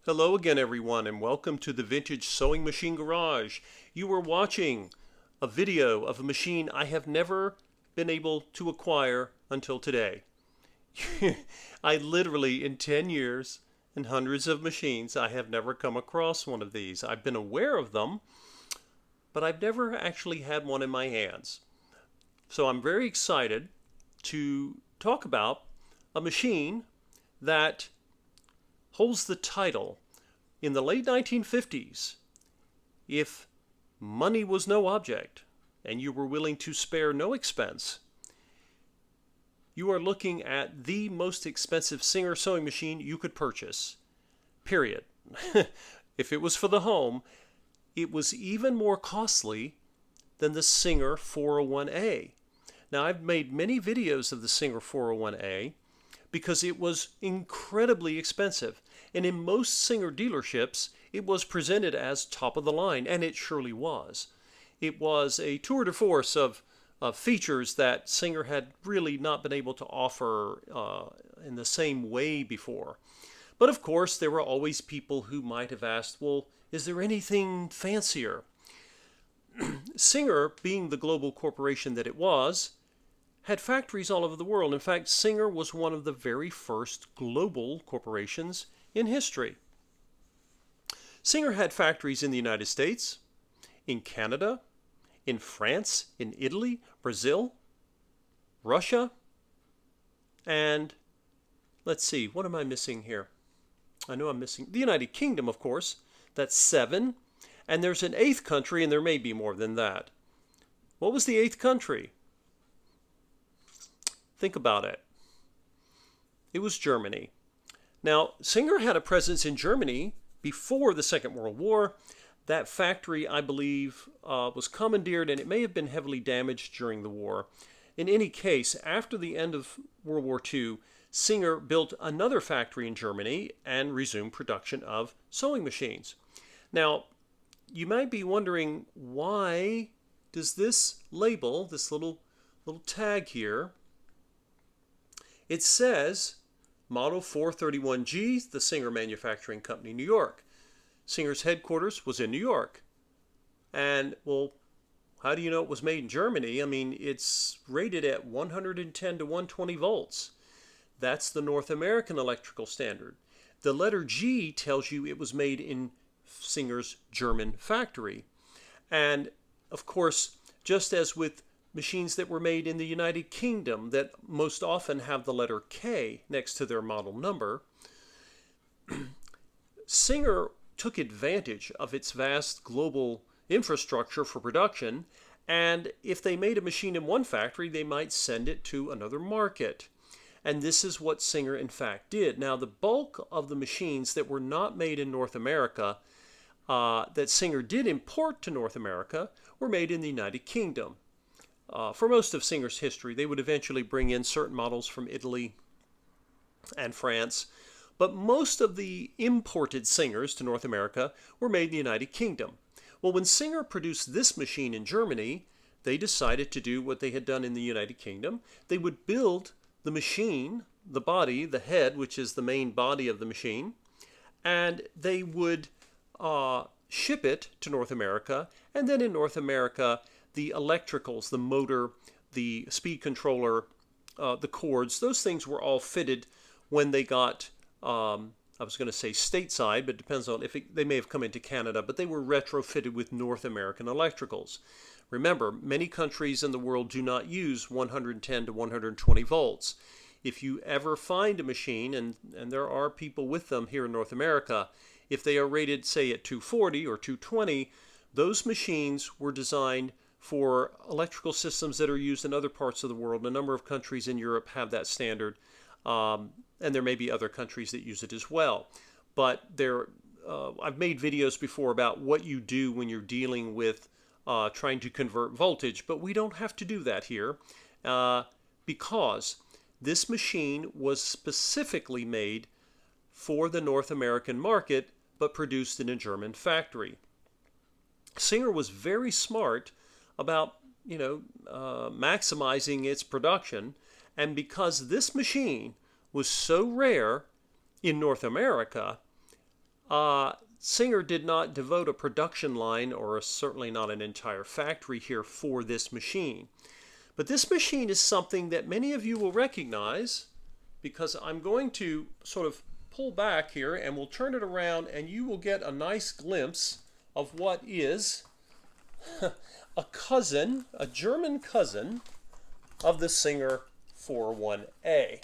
Hello again, everyone, and welcome to the Vintage Sewing Machine Garage. You are watching a video of a machine I have never been able to acquire until today. I literally, in 10 years and hundreds of machines, I have never come across one of these. I've been aware of them, but I've never actually had one in my hands. So I'm very excited to talk about a machine that holds the title in the late 1950s. If money was no object and you were willing to spare no expense, you are looking at the most expensive Singer sewing machine you could purchase. Period. If it was for the home, it was even more costly than the Singer 401A. Now, I've made many videos of the Singer 401A because it was incredibly expensive. And in most Singer dealerships, it was presented as top of the line, and it surely was. It was a tour de force of features that Singer had really not been able to offer in the same way before. But of course, there were always people who might have asked, well, is there anything fancier? Singer, being the global corporation that it was, had factories all over the world. In fact, Singer was one of the very first global corporations in history. Singer had factories in the United States, in Canada, in France, in Italy, Brazil, Russia, and let's see, what am I missing here? I know I'm missing the United Kingdom, of course. That's 7. And there's an 8th country, and there may be more than that. What was the 8th country? Think about it. It was Germany. Now, Singer had a presence in Germany before the Second World War. That factory, I believe, was commandeered, and it may have been heavily damaged during the war. In any case, after the end of World War II, Singer built another factory in Germany and resumed production of sewing machines. Now, you might be wondering, why does this label, this little tag here, it says Model 431G, the Singer Manufacturing Company, New York. Singer's headquarters was in New York. And, well, how do you know it was made in Germany? I mean, it's rated at 110 to 120 volts. That's the North American electrical standard. The letter G tells you it was made in Singer's German factory. And, of course, just as with machines that were made in the United Kingdom that most often have the letter K next to their model number, Singer took advantage of its vast global infrastructure for production, and if they made a machine in one factory, they might send it to another market. And this is what Singer, in fact, did. Now, the bulk of the machines that were not made in North America, that Singer did import to North America, were made in the United Kingdom. For most of Singer's history, they would eventually bring in certain models from Italy and France, but most of the imported Singers to North America were made in the United Kingdom. Well, when Singer produced this machine in Germany, they decided to do what they had done in the United Kingdom. They would build the machine, the body, the head, which is the main body of the machine, and they would ship it to North America, and then in North America, the electricals, the motor, the speed controller, the cords, those things were all fitted when they got, I was going to say stateside, but it depends on if they may have come into Canada, but they were retrofitted with North American electricals. Remember, many countries in the world do not use 110 to 120 volts. If you ever find a machine, and there are people with them here in North America, if they are rated, say, at 240 or 220, those machines were designed for electrical systems that are used in other parts of the world. A number of countries in Europe have that standard, and there may be other countries that use it as well. But I've made videos before about what you do when you're dealing with trying to convert voltage, but we don't have to do that here because this machine was specifically made for the North American market, but produced in a German factory. Singer was very smart about, maximizing its production, and because this machine was so rare in North America, Singer did not devote a production line or certainly not an entire factory here for this machine. But this machine is something that many of you will recognize because I'm going to sort of pull back here and we'll turn it around and you will get a nice glimpse of what is a cousin, a German cousin of the Singer 401A.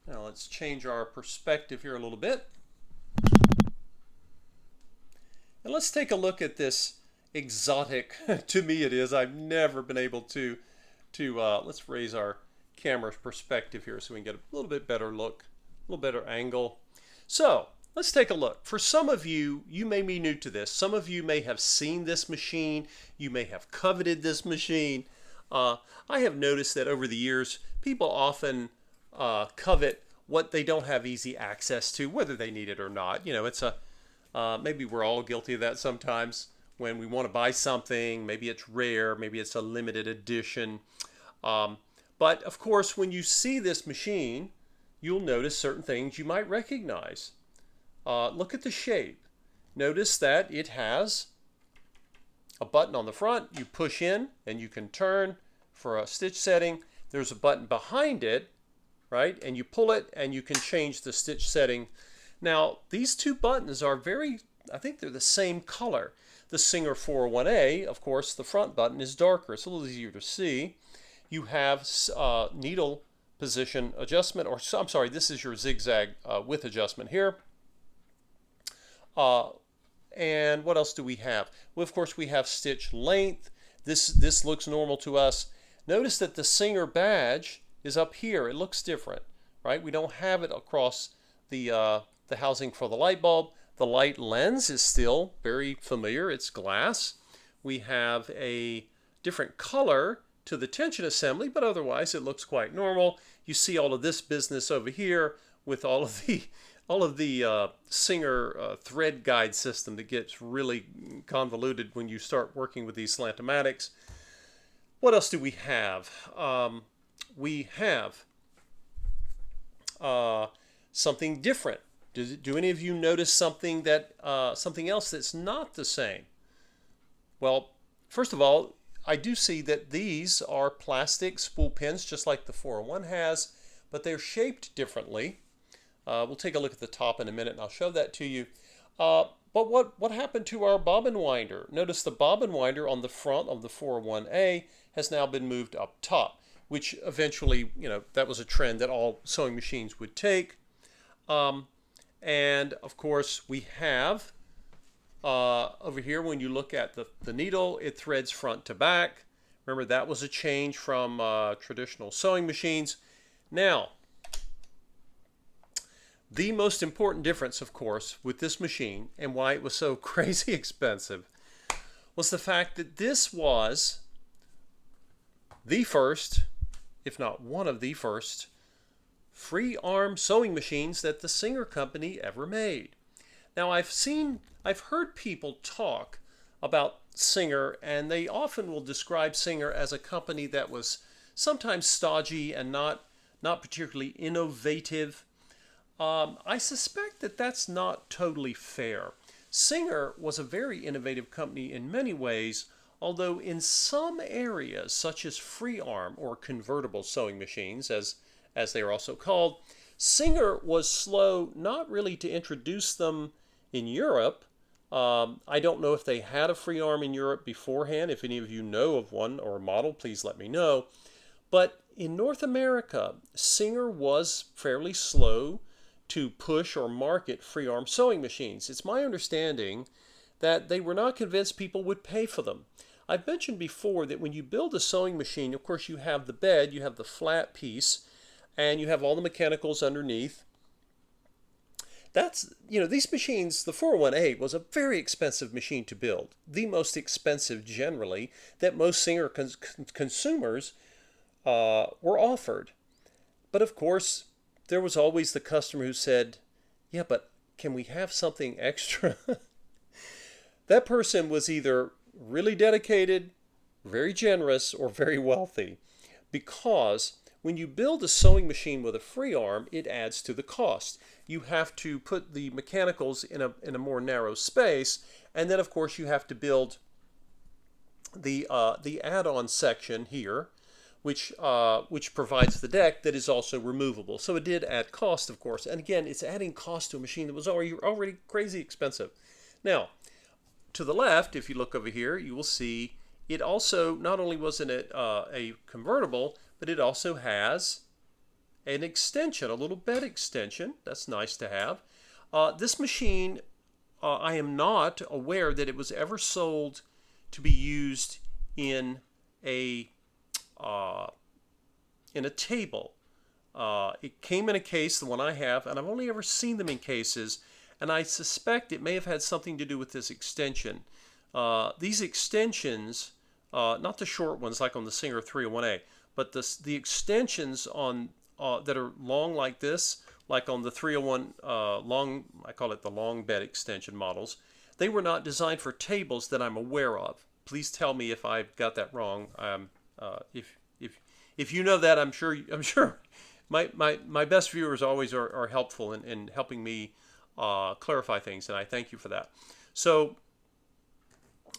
Now let's change our perspective here a little bit. And let's take a look at this exotic, to me it is, I've never been able to let's raise our camera perspective here so we can get a little bit better look, a little better angle. So let's take a look. For some of you, you may be new to this. Some of you may have seen this machine. You may have coveted this machine. I have noticed that over the years, people often covet what they don't have easy access to, whether they need it or not. You know, it's maybe we're all guilty of that sometimes when we want to buy something. Maybe it's rare, maybe it's a limited edition. But of course, when you see this machine, you'll notice certain things you might recognize. Look at the shape. Notice that it has a button on the front. You push in and you can turn for a stitch setting. There's a button behind it, right? And you pull it and you can change the stitch setting. Now, these two buttons are I think they're the same color. The Singer 401A, of course, the front button is darker. It's a little easier to see. You have needle position adjustment, or I'm sorry, this is your zigzag width adjustment here. And what else do we have? Well, of course, we have stitch length. This looks normal to us. Notice that the Singer badge is up here. It looks different, right? We don't have it across the housing for the light bulb. The light lens is still very familiar. It's glass. We have a different color to the tension assembly, but otherwise it looks quite normal. You see all of this business over here with all of the Singer thread guide system that gets really convoluted when you start working with these slantomatics. What else do we have? We have something different. Do any of you notice something else that's not the same? Well, first of all, I do see that these are plastic spool pins, just like the 401 has, but they're shaped differently. We'll take a look at the top in a minute, and I'll show that to you. But what happened to our bobbin winder? Notice the bobbin winder on the front of the 401A has now been moved up top, which eventually, that was a trend that all sewing machines would take. And of course, we have over here, when you look at the needle, it threads front to back. Remember, that was a change from traditional sewing machines. Now, the most important difference, of course, with this machine and why it was so crazy expensive was the fact that this was the first, if not one of the first, free arm sewing machines that the Singer company ever made. Now, I've heard people talk about Singer, and they often will describe Singer as a company that was sometimes stodgy and not particularly innovative. I suspect that that's not totally fair. Singer was a very innovative company in many ways, although in some areas, such as free arm or convertible sewing machines, as they are also called, Singer was slow not really to introduce them in Europe. I don't know if they had a free arm in Europe beforehand. If any of you know of one or a model, please let me know. But in North America, Singer was fairly slow to push or market free arm sewing machines. It's my understanding that they were not convinced people would pay for them. I've mentioned before that when you build a sewing machine, of course you have the bed, you have the flat piece, and you have all the mechanicals underneath. That's, these machines, the 401A was a very expensive machine to build. The most expensive generally that most Singer consumers were offered. But of course, there was always the customer who said, yeah, but can we have something extra? That person was either really dedicated, very generous, or very wealthy. Because when you build a sewing machine with a free arm, it adds to the cost. You have to put the mechanicals in a more narrow space, and then of course you have to build the add-on section here, which provides the deck that is also removable. So it did add cost, of course. And again, it's adding cost to a machine that was already crazy expensive. Now, to the left, if you look over here, you will see it also, not only wasn't it a convertible, but it also has an extension, a little bed extension. That's nice to have. This machine, I am not aware that it was ever sold to be used in a table. It came in a case, the one I have, and I've only ever seen them in cases, and I suspect it may have had something to do with this extension. These extensions, not the short ones like on the Singer 301A, but the extensions on that are long like this, like on the 301 long, I call it the long bed extension models, they were not designed for tables that I'm aware of. Please tell me if I've got that wrong. If you know that, I'm sure my best viewers always are helpful in helping me clarify things, and I thank you for that. So,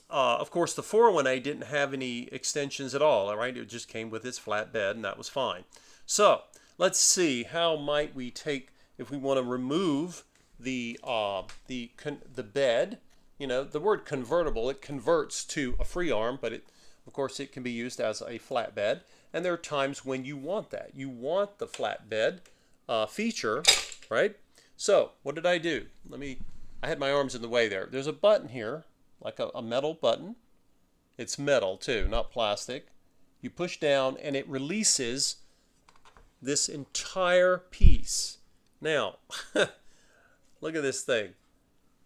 of course, the 401A didn't have any extensions at all. All right, it just came with its flat bed, and that was fine. So let's see, how might we take, if we want to remove the bed. You know, the word convertible, it converts to a free arm, but of course it can be used as a flatbed. And there are times when you want that. You want the flatbed feature, right? So what did I do? I had my arms in the way there. There's a button here, like a metal button. It's metal too, not plastic. You push down and it releases this entire piece. Now, look at this thing.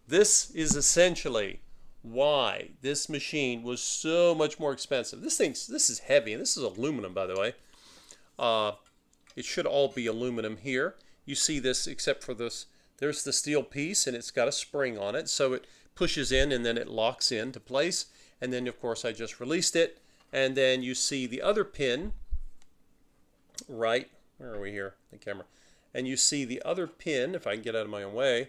This is essentially why this machine was so much more expensive. This is heavy, and this is aluminum, by the way. It should all be aluminum here. You see this, except for this, there's the steel piece, and it's got a spring on it, so it pushes in and then it locks into place. And then, of course, I just released it, and then you see the other pin, right, where are we here, the camera, and you see the other pin, if I can get out of my own way,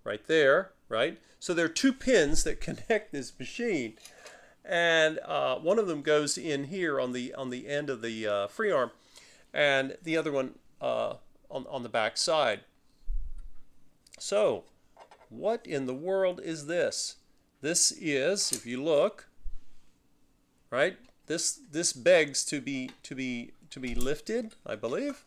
right there, right? So there are two pins that connect this machine, and one of them goes in here on the end of the free arm, and the other one on the back side. So, what in the world is this? This is, if you look, right? This begs to be lifted, I believe,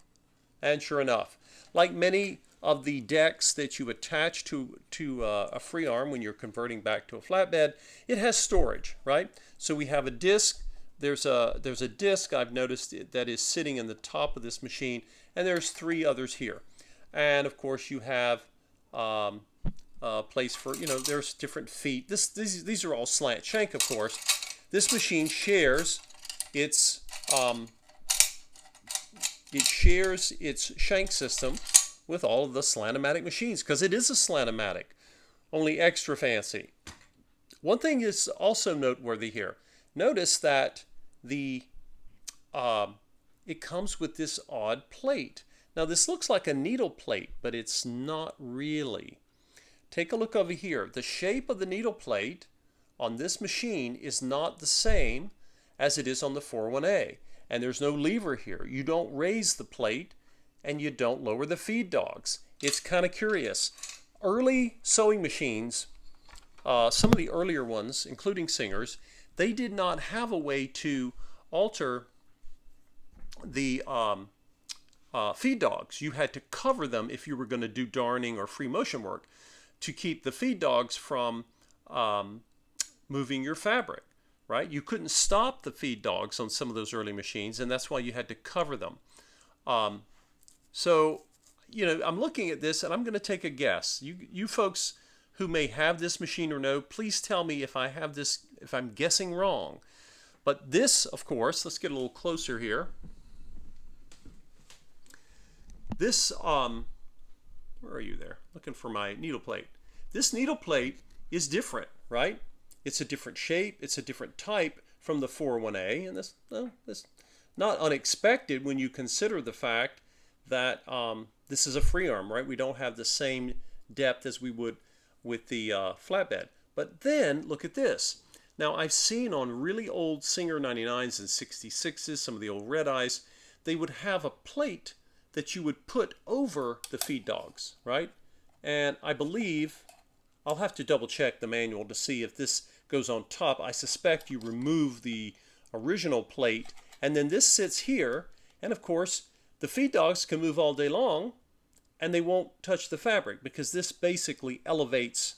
and sure enough, like many of the decks that you attach to a free arm when you're converting back to a flatbed, it has storage, right? So we have a disc. There's a disc I've noticed that is sitting in the top of this machine, and there's three others here. And of course you have a place for, there's different feet. These are all slant shank, of course. This machine shares its shank system with all of the Slant-O-Matic machines, because it is a Slant-O-Matic, only extra fancy. One thing is also noteworthy here. Notice that it comes with this odd plate. Now this looks like a needle plate, but it's not really. Take a look over here. The shape of the needle plate on this machine is not the same as it is on the 401A. And there's no lever here. You don't raise the plate, and you don't lower the feed dogs. It's kind of curious. Early sewing machines, some of the earlier ones, including Singer's, they did not have a way to alter the feed dogs. You had to cover them if you were going to do darning or free motion work to keep the feed dogs from moving your fabric, right? You couldn't stop the feed dogs on some of those early machines, and that's why you had to cover them. So, I'm looking at this and I'm going to take a guess. You folks who may have this machine or know, please tell me if I'm guessing wrong. But this, of course, let's get a little closer here. This, where are you there? Looking for my needle plate. This needle plate is different, right? It's a different shape. It's a different type from the 401A. And not unexpected when you consider the fact that this is a free arm, right? We don't have the same depth as we would with the flatbed. But then look at this. Now I've seen on really old Singer 99s and 66s, some of the old red eyes, they would have a plate that you would put over the feed dogs, right? And I believe, I'll have to double check the manual to see if this goes on top. I suspect you remove the original plate and then this sits here, and of course the feed dogs can move all day long and they won't touch the fabric because this basically elevates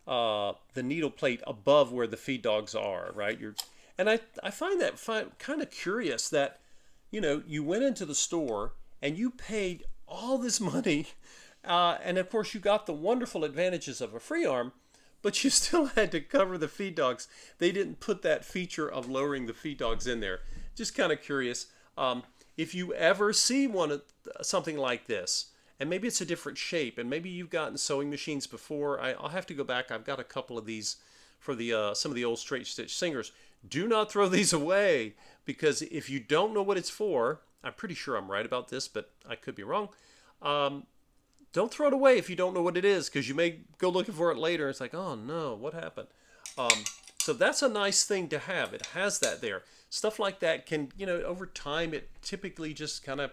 the needle plate above where the feed dogs are, right? And I find that kind of curious that, you know, you went into the store and you paid all this money, and of course you got the wonderful advantages of a free arm, but you still had to cover the feed dogs. They didn't put that feature of lowering the feed dogs in there. Just kind of curious. If you ever see something like this, and maybe it's a different shape, and maybe you've gotten sewing machines before. I'll have to go back. I've got a couple of these for the some of the old straight stitch Singers. Do not throw these away, because if you don't know what it's for, I'm pretty sure I'm right about this, but I could be wrong. Don't throw it away if you don't know what it is, because you may go looking for it later. And it's like, oh no, what happened? So that's a nice thing to have. It has that there. Stuff like that can, you know, over time, it typically just kind of,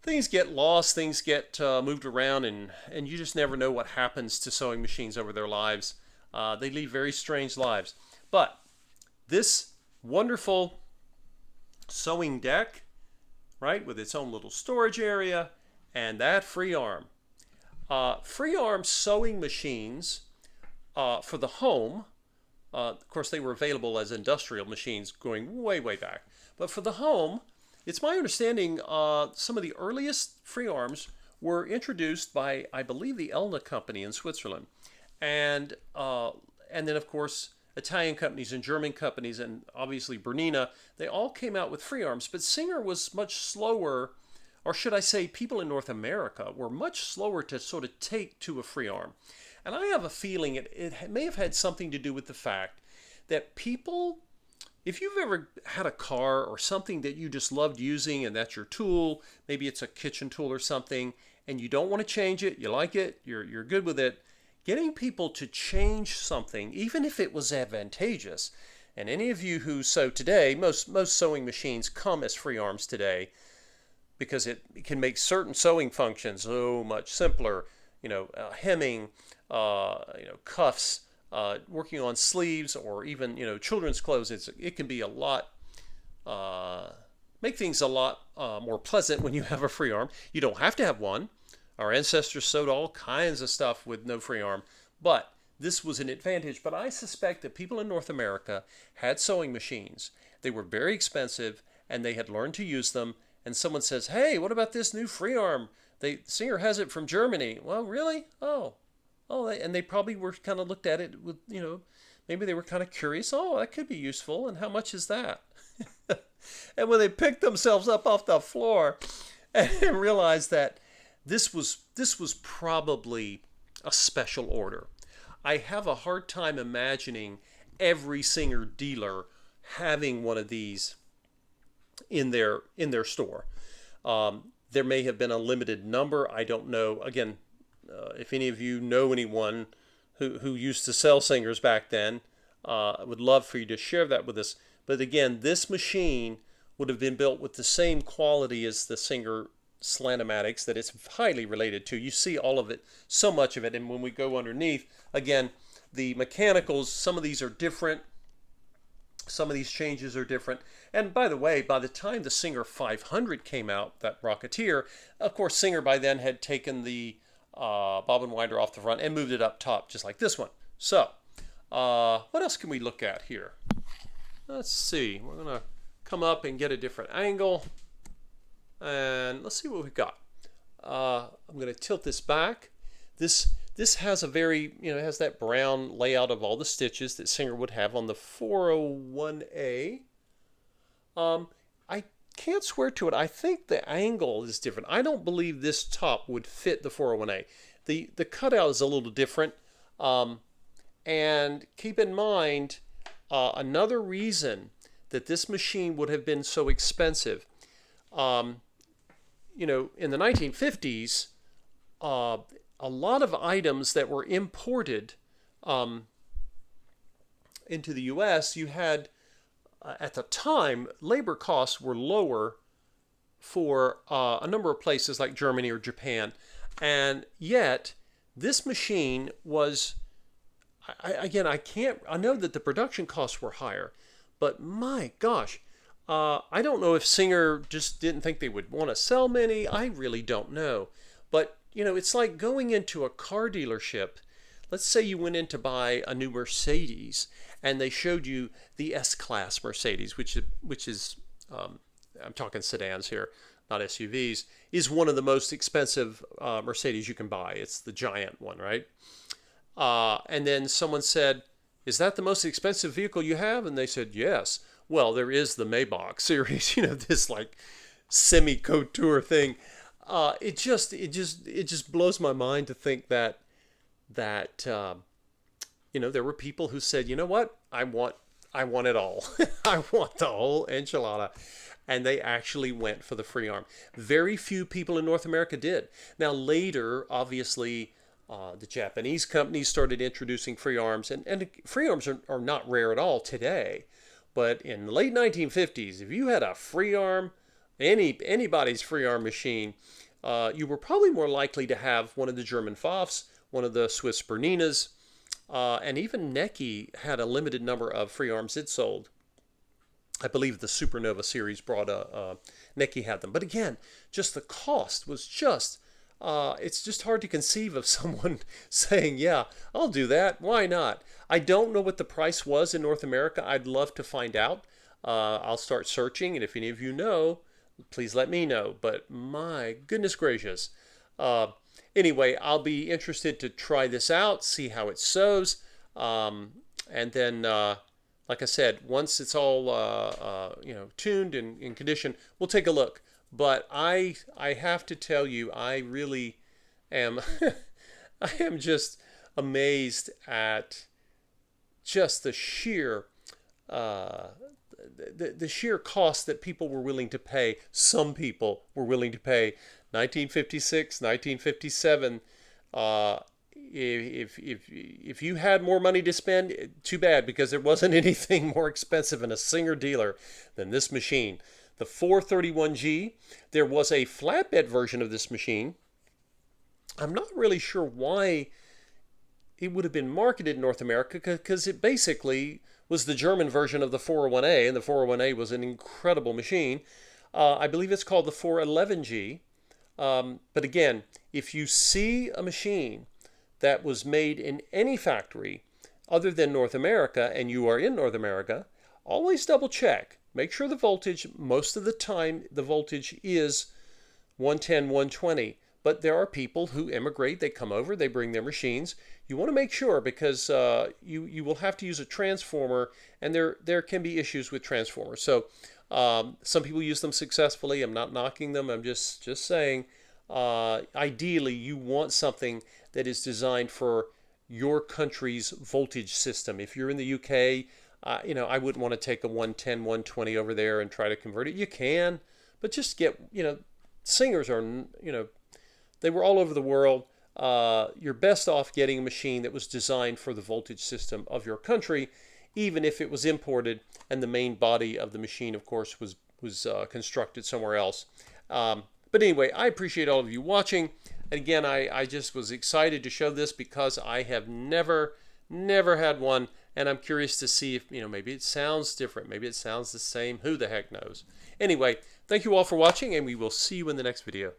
things get lost, things get moved around, and you just never know what happens to sewing machines over their lives. They lead very strange lives. But this wonderful sewing deck, right, with its own little storage area, and that free arm. Free arm sewing machines for the home, of course they were available as industrial machines going way, way back. But for the home, it's my understanding some of the earliest free arms were introduced by, I believe, the Elna company in Switzerland. And then, of course, Italian companies and German companies and obviously Bernina, they all came out with free arms. But Singer was much slower, or should I say people in North America were much slower to sort of take to a free arm. And I have a feeling it may have had something to do with the fact that people, if you've ever had a car or something that you just loved using and that's your tool, maybe it's a kitchen tool or something, and you don't want to change it, you like it, you're good with it, getting people to change something, even if it was advantageous, and any of you who sew today, most sewing machines come as free arms today because it can make certain sewing functions so much simpler, hemming, cuffs, working on sleeves, or even children's clothes. It can be a lot, make things a lot more pleasant when you have a free arm. You don't have to have one. Our ancestors sewed all kinds of stuff with no free arm, but this was an advantage. But I suspect that people in North America had sewing machines. They were very expensive, and they had learned to use them. And someone says, "Hey, what about this new free arm? Singer has it from Germany." Well, really? Oh, and they probably were kind of looked at it with, maybe they were kind of curious. Oh, that could be useful. And how much is that? And when they picked themselves up off the floor and realized that this was probably a special order. I have a hard time imagining every Singer dealer having one of these in their store. There may have been a limited number. I don't know. Again, if any of you know anyone who used to sell Singers back then, I would love for you to share that with us. But again, this machine would have been built with the same quality as the Singer Slantomatics that it's highly related to. You see all of it, so much of it. And when we go underneath, again, the mechanicals, some of these are different. Some of these changes are different. And by the way, by the time the Singer 500 came out, that Rocketeer, of course, Singer by then had taken the bobbin winder off the front and moved it up top, just like this one. So, what else can we look at here? Let's see. We're going to come up and get a different angle. And let's see what we've got. I'm going to tilt this back. This has a very, it has that brown layout of all the stitches that Singer would have on the 401A. I can't swear to it. I think the angle is different. I don't believe this top would fit the 401A. The cutout is a little different. And keep in mind, another reason that this machine would have been so expensive. You know, in the 1950s, a lot of items that were imported into the U.S., you had, at the time, labor costs were lower for a number of places like Germany or Japan. And yet, this machine was, I know that the production costs were higher, but my gosh, I don't know if Singer just didn't think they would want to sell many. I really don't know. But, you know, it's like going into a car dealership. Let's say you went in to buy a new Mercedes and they showed you the S-Class Mercedes, which is I'm talking sedans here, not SUVs, is one of the most expensive Mercedes you can buy. It's the giant one, right? And then someone said, "Is that the most expensive vehicle you have?" And they said, "Yes." Well, there is the Maybach series, you know, this like semi-couture thing. It just blows my mind to think that you know, there were people who said, "You know what? I want it all. I want the whole enchilada." And they actually went for the free arm. Very few people in North America did. Now later, obviously, the Japanese companies started introducing free arms, and free arms are not rare at all today. But in the late 1950s, if you had a free arm, anybody's free arm machine, you were probably more likely to have one of the German Pfaffs, one of the Swiss Berninas, and even Necki had a limited number of free arms it sold. I believe the Supernova series brought Necki had them. But again, just the cost was just, it's just hard to conceive of someone saying, "Yeah, I'll do that. Why not?" I don't know what the price was in North America. I'd love to find out. I'll start searching, and if any of you know, please let me know. But my goodness gracious. Anyway, I'll be interested to try this out, see how it sews, and then, like I said, once it's all you know, tuned and in condition, we'll take a look. But I have to tell you, I really am I am just amazed at just the sheer the sheer cost that people were willing to pay. Some people were willing to pay 1956, 1957. If you had more money to spend, too bad, because there wasn't anything more expensive in a Singer dealer than this machine. The 431G, there was a flatbed version of this machine. I'm not really sure why it would have been marketed in North America, because it basically was the German version of the 401A, and the 401A was an incredible machine. I believe it's called the 411G. But again, if you see a machine that was made in any factory other than North America, and you are in North America, always double check. Make sure the voltage, most of the time, the voltage is 110, 120. But there are people who immigrate, they come over, they bring their machines. You want to make sure, because you will have to use a transformer, and there can be issues with transformers. So some people use them successfully. I'm not knocking them. I'm just saying, ideally, you want something that is designed for your country's voltage system. If you're in the UK, you know, I wouldn't want to take a 110, 120 over there and try to convert it. You can, but just get, you know, Singers are, you know, they were all over the world. You're best off getting a machine that was designed for the voltage system of your country, even if it was imported and the main body of the machine, of course, was constructed somewhere else. But anyway, I appreciate all of you watching. And again, I just was excited to show this because I have never had one, and I'm curious to see if, you know, maybe it sounds different, maybe it sounds the same. Who the heck knows? Anyway, thank you all for watching, and we will see you in the next video.